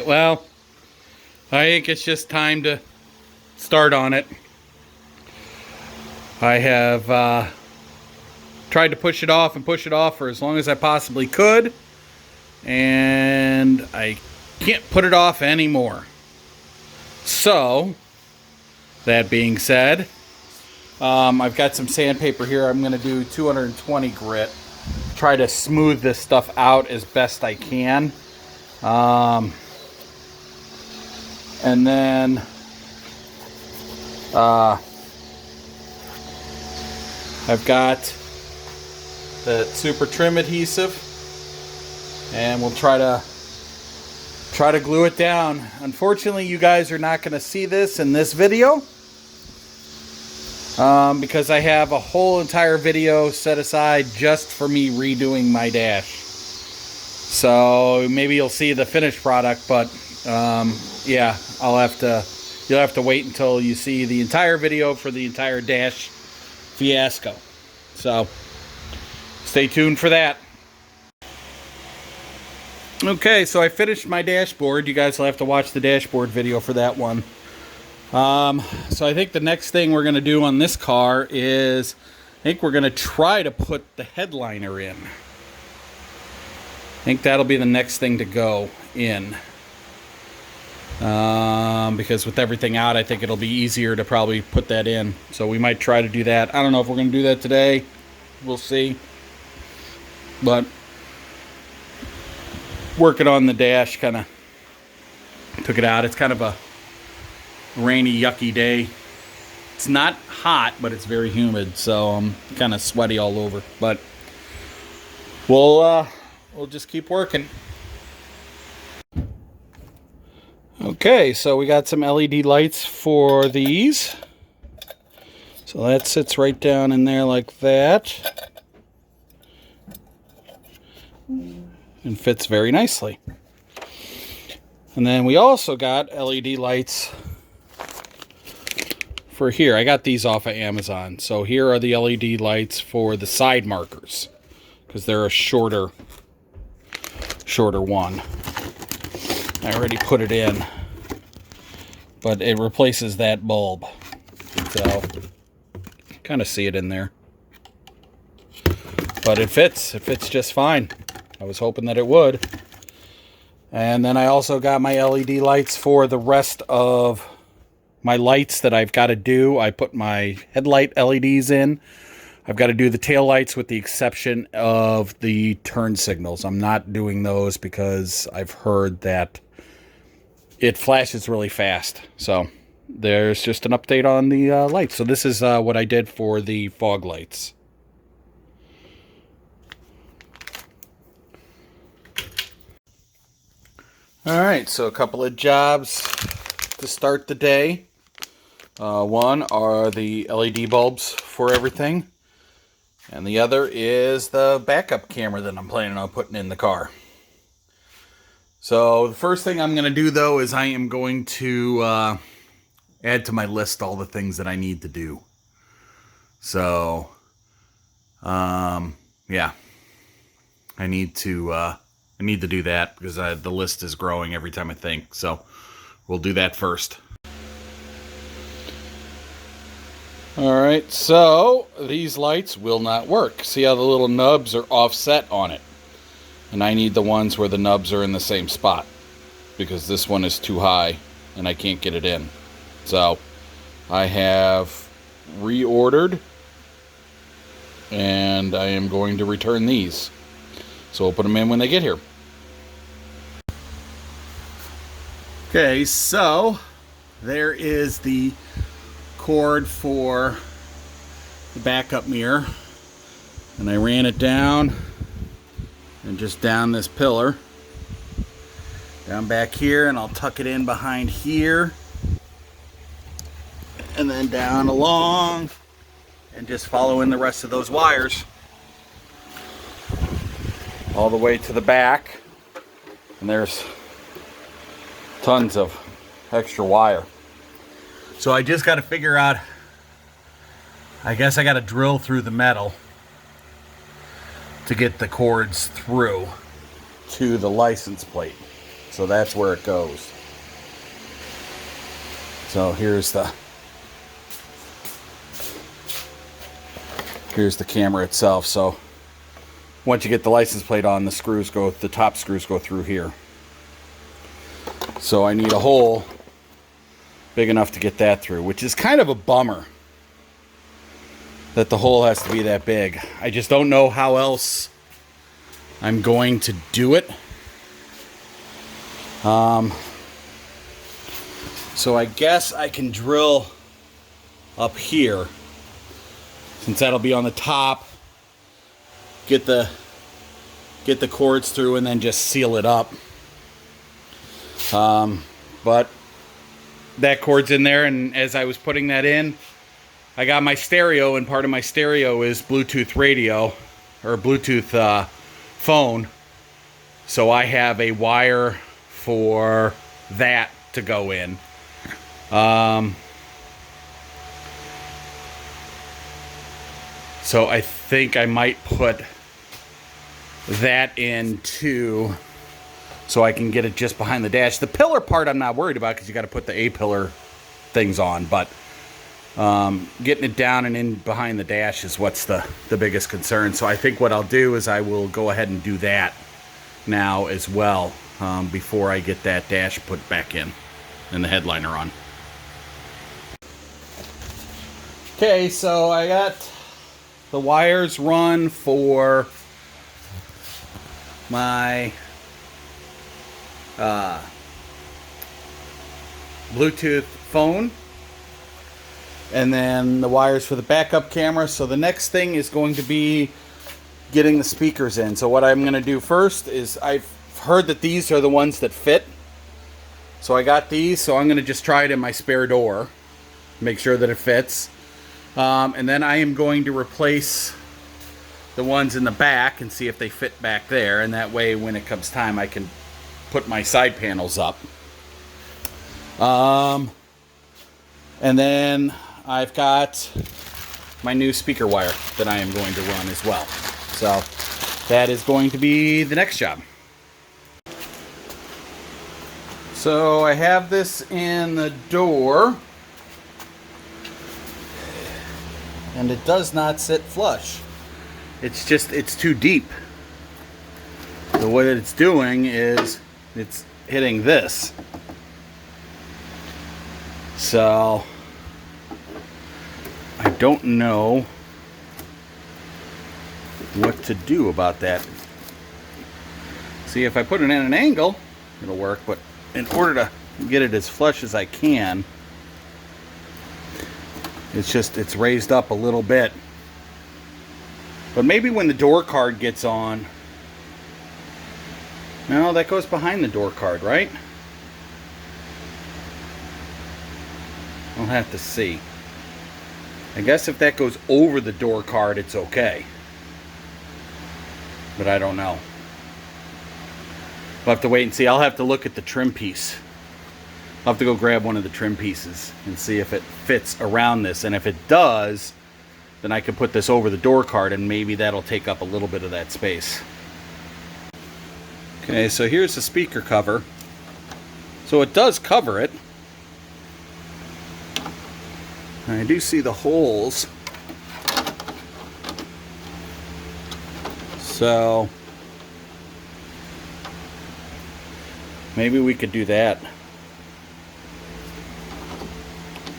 it. Well, I think it's just time to start on it. I have tried to push it off for as long as I possibly could, and I can't put it off anymore. So, that being said, I've got some sandpaper here. I'm going to do 220 grit. Try to smooth this stuff out as best I can. And then I've got the super trim adhesive, and we'll try to glue it down. Unfortunately, you guys are not going to see this in this video because I have a whole entire video set aside just for me redoing my dash. So maybe you'll see the finished product, but yeah, you'll have to wait until you see the entire video for the entire dash fiasco. So stay tuned for that. Okay, so I finished my dashboard. You guys will have to watch the dashboard video for that one. So I think the next thing we're going to do on this car is, I think we're going to try to put the headliner in. I think that'll be the next thing to go in. Because with everything out, I think it'll be easier to probably put that in. So we might try to do that. I don't know if we're going to do that today. We'll see. But working on the dash kind of took it out. It's kind of a rainy, yucky day. It's not hot, but it's very humid, so I'm kind of sweaty all over. But we'll just keep working. Okay, so we got some LED lights for these. So that sits right down in there like that. And fits very nicely. And then we also got LED lights for here. I got these off of Amazon. So here are the LED lights for the side markers, because they're a shorter one. I already put it in, but it replaces that bulb. So kind of see it in there, but it fits just fine. I was hoping that it would. And then I also got my LED lights for the rest of my lights that I've got to do. I put my headlight LEDs in. I've got to do the tail lights with the exception of the turn signals. I'm not doing those because I've heard that it flashes really fast. So there's just an update on the lights. So this is what I did for the fog lights. Alright, so a couple of jobs to start the day. One are the LED bulbs for everything. And the other is the backup camera that I'm planning on putting in the car. So the first thing I'm going to do, though, is I am going to add to my list all the things that I need to do. So, yeah, I need to do that because the list is growing every time I think. So we'll do that first. Alright, so these lights will not work. See how the little nubs are offset on it? And I need the ones where the nubs are in the same spot, because this one is too high and I can't get it in. So I have reordered, and I am going to return these. So we'll put them in when they get here. Okay, so there is the cord for the backup mirror, and I ran it down and just down this pillar down back here, and I'll tuck it in behind here and then down along and just follow in the rest of those wires all the way to the back. And there's tons of extra wire. So I just got to figure out, I guess I got to drill through the metal to get the cords through to the license plate. So that's where it goes. So here's the camera itself. So once you get the license plate on, the top screws go through here. So I need a hole big enough to get that through, which is kind of a bummer that the hole has to be that big. I just don't know how else I'm going to do it. So I guess I can drill up here, since that'll be on the top, get the cords through and then just seal it up. But that cord's in there, and as I was putting that in, I got my stereo, and part of my stereo is Bluetooth radio, or Bluetooth phone. So I have a wire for that to go in. So I think I might put that in too, so I can get it just behind the dash. The pillar part I'm not worried about, because you got to put the A-pillar things on, but getting it down and in behind the dash is what's the biggest concern. So I think what I'll do is I will go ahead and do that now as well, before I get that dash put back in and the headliner on. Okay, so I got the wires run for my Bluetooth phone, and then the wires for the backup camera. So the next thing is going to be getting the speakers in. So what I'm going to do first is, I've heard that these are the ones that fit. So I got these, so I'm going to just try it in my spare door, make sure that it fits. And then I am going to replace the ones in the back and see if they fit back there. And that way, when it comes time, I can put my side panels up. And then I've got my new speaker wire that I am going to run as well. So that is going to be the next job. So I have this in the door, and it does not sit flush. It's too deep. So what it's doing is it's hitting this. So I don't know what to do about that. See, if I put it in an angle, it'll work, but in order to get it as flush as I can, it's raised up a little bit. But maybe when the door card gets on, no, that goes behind the door card, right? I'll have to see. I guess if that goes over the door card, it's okay. But I don't know. We'll have to wait and see. I'll have to look at the trim piece. I'll have to go grab one of the trim pieces and see if it fits around this. And if it does, then I can put this over the door card, and maybe that'll take up a little bit of that space. Okay, so here's the speaker cover. So it does cover it. And I do see the holes. So maybe we could do that.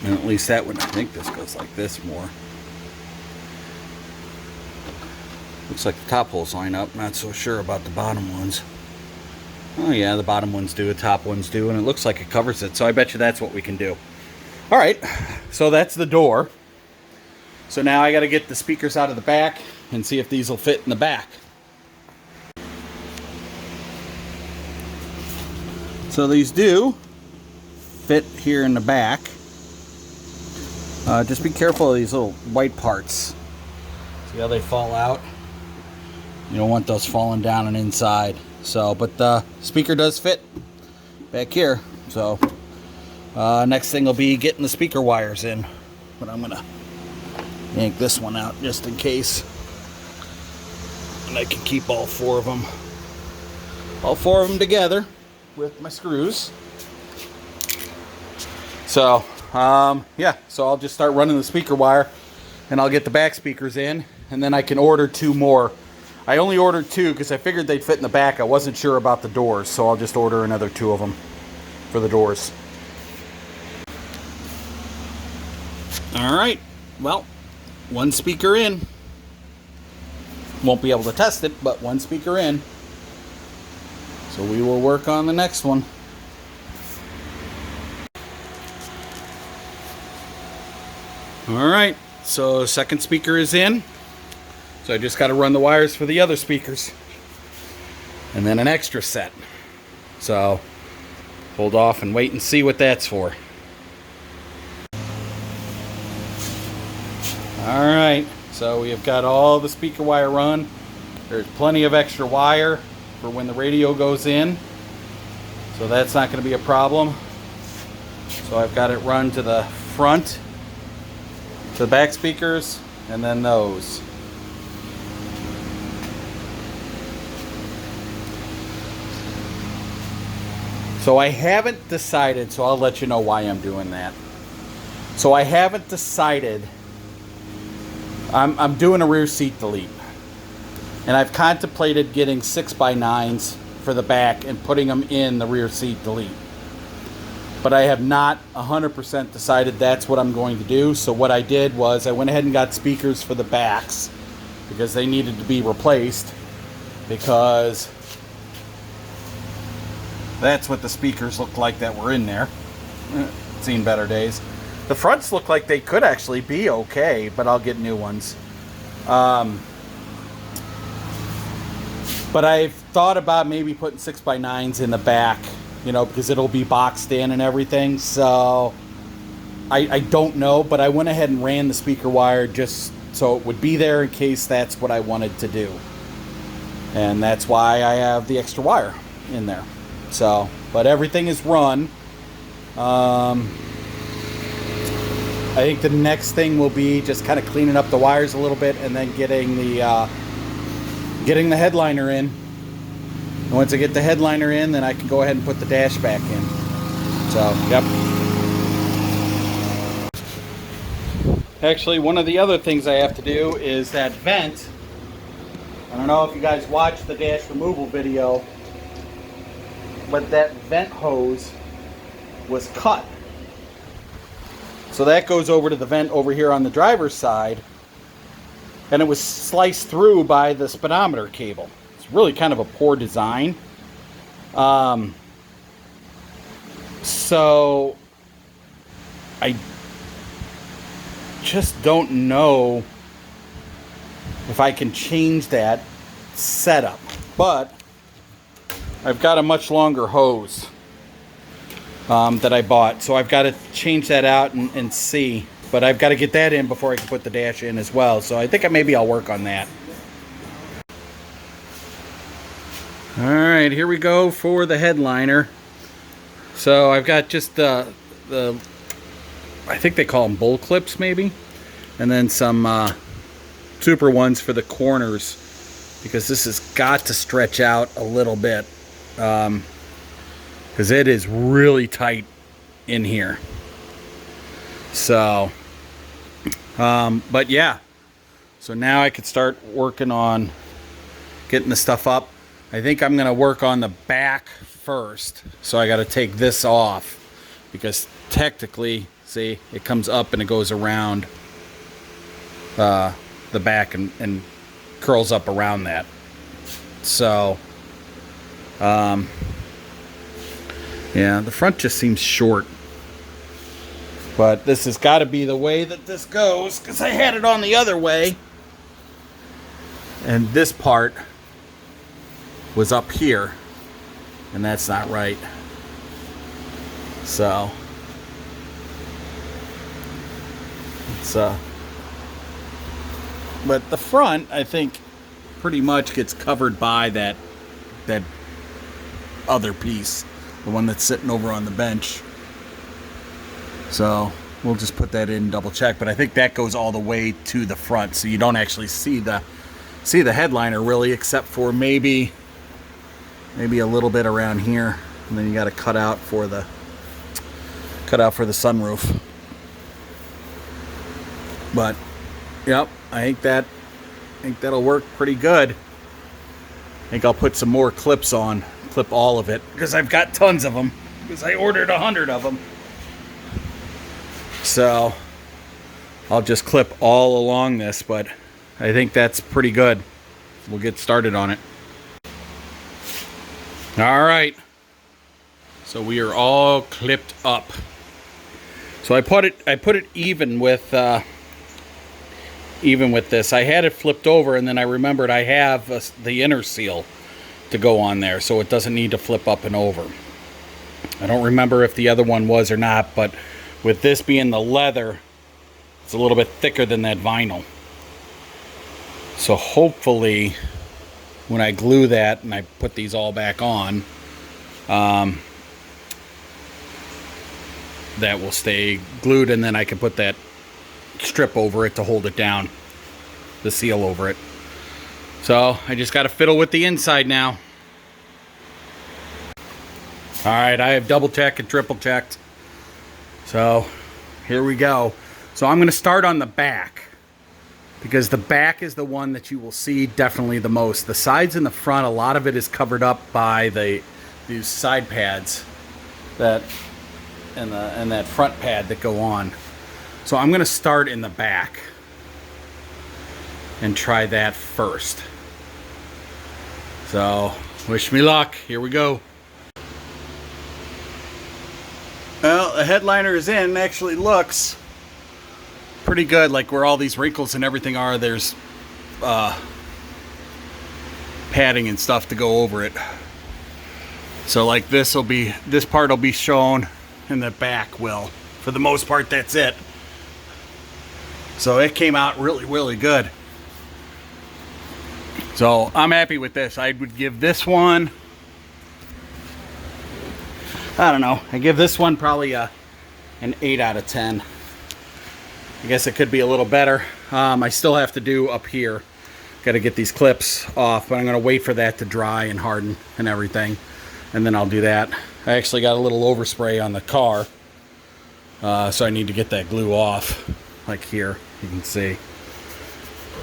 And at least that one, I think this goes like this more. Looks like the top holes line up. Not so sure about the bottom ones. Oh yeah, the bottom ones do, the top ones do, and it looks like it covers it. So I bet you that's what we can do. All right, so that's the door. So now I got to get the speakers out of the back and see if these will fit in the back. So these do fit here in the back. Just be careful of these little white parts. See how they fall out? You don't want those falling down and inside. So, but the speaker does fit back here. So next thing will be getting the speaker wires in. But I'm gonna yank this one out just in case. And I can keep all four of them together. with my screws. So, yeah, so I'll just start running the speaker wire, and I'll get the back speakers in, and then I can order 2 more. I only ordered 2 because I figured they'd fit in the back. I wasn't sure about the doors, so I'll just order another 2 of them for the doors. All right, well, 1 speaker in. Won't be able to test it, but 1 speaker in. So we will work on the next one. All right, so 2nd speaker is in. So I just got to run the wires for the other speakers. And then an extra set. So hold off and wait and see what that's for. All right, so we have got all the speaker wire run. There's plenty of extra wire for when the radio goes in. So that's not going to be a problem. So I've got it run to the front, to the back speakers, and then those. So I haven't decided, so I'll let you know why I'm doing that. So I haven't decided. I'm doing a rear seat delete. And I've contemplated getting 6x9s for the back and putting them in the rear seat delete. But I have not 100% decided that's what I'm going to do. So what I did was I went ahead and got speakers for the backs because they needed to be replaced, because that's what the speakers looked like that were in there. Seen better days. The fronts look like they could actually be okay, but I'll get new ones. But I've thought about maybe putting 6x9s in the back, you know, because it'll be boxed in and everything. So I don't know, but I went ahead and ran the speaker wire just so it would be there in case that's what I wanted to do. And that's why I have the extra wire in there. So, but everything is run. I think the next thing will be just kind of cleaning up the wires a little bit and then getting the headliner in. And once I get the headliner in, then I can go ahead and put the dash back in. So, yep. Actually, one of the other things I have to do is that vent. I don't know if you guys watched the dash removal video, but that vent hose was cut. So that goes over to the vent over here on the driver's side, and it was sliced through by the speedometer cable. It's really kind of a poor design. So I just don't know if I can change that setup, but I've got a much longer hose that I bought, so I've got to change that out and see. But I've got to get that in before I can put the dash in as well. So I think maybe I'll work on that. All right, here we go for the headliner. So I've got just the I think they call them bull clips maybe, and then some super ones for the corners, because this has got to stretch out a little bit. Because it is really tight in here. So, but yeah. So now I could start working on getting the stuff up. I think I'm going to work on the back first. So I got to take this off, because technically, see, it comes up and it goes around the back and curls up around that. So, yeah, the front just seems short. But this has got to be the way that this goes, because I had it on the other way. And this part was up here, and that's not right. So it's but the front, I think, pretty much gets covered by that other piece, the one that's sitting over on the bench. So we'll just put that in, double check. But I think that goes all the way to the front, so you don't actually see the headliner really, except for maybe a little bit around here. and then you got to cut out for the sunroof. But yep, I think that'll work pretty good. I think I'll put some more clips on, clip all of it, because I've got tons of them, because I ordered 100 of them. So I'll just clip all along this, but I think that's pretty good. We'll get started on it. All right, so we are all clipped up. So I put it even with this. I had it flipped over, and then I remembered I have the inner seal to go on there, so it doesn't need to flip up and over. I don't remember if the other one was or not, but with this being the leather, it's a little bit thicker than that vinyl. So hopefully when I glue that and I put these all back on, that will stay glued, and then I can put that strip over it to hold it down, the seal over it. So I just got to fiddle with the inside now. All right, I have double checked and triple checked. So here we go. So I'm going to start on the back, because the back is the one that you will see definitely the most. The sides and the front, a lot of it is covered up by these side pads that and that front pad that go on. So I'm going to start in the back and try that first. So wish me luck. Here we go. Well, the headliner is in. Actually looks pretty good, like where all these wrinkles and everything are. There's padding and stuff to go over it. So like this part will be shown, and the back will. For the most part, that's it. So it came out really, really good. So I'm happy with this. I would give this one, I don't know, I give this one probably an 8 out of 10. I guess it could be a little better. I still have to do up here. Got to get these clips off, but I'm going to wait for that to dry and harden and everything, and then I'll do that. I actually got a little overspray on the car, so I need to get that glue off. Like here, you can see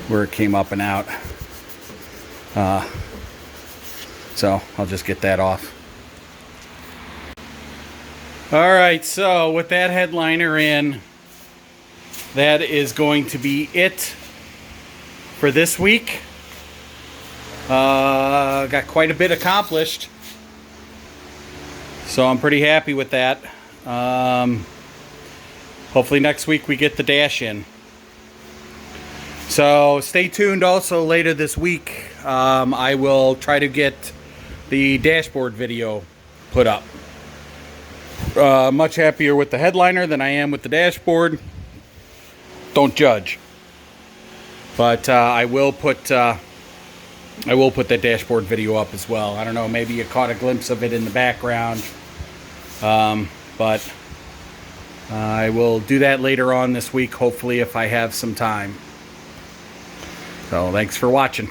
where it came up and out. So I'll just get that off. All right, so with that headliner in, that is going to be it for this week. Got quite a bit accomplished, so I'm pretty happy with that. Hopefully next week we get the dash in. So stay tuned. Also later this week, I will try to get the dashboard video put up. Much happier with the headliner than I am with the dashboard. Don't judge. But I will put that dashboard video up as well. I don't know, maybe you caught a glimpse of it in the background. But I will do that later on this week, hopefully, if I have some time. So thanks for watching.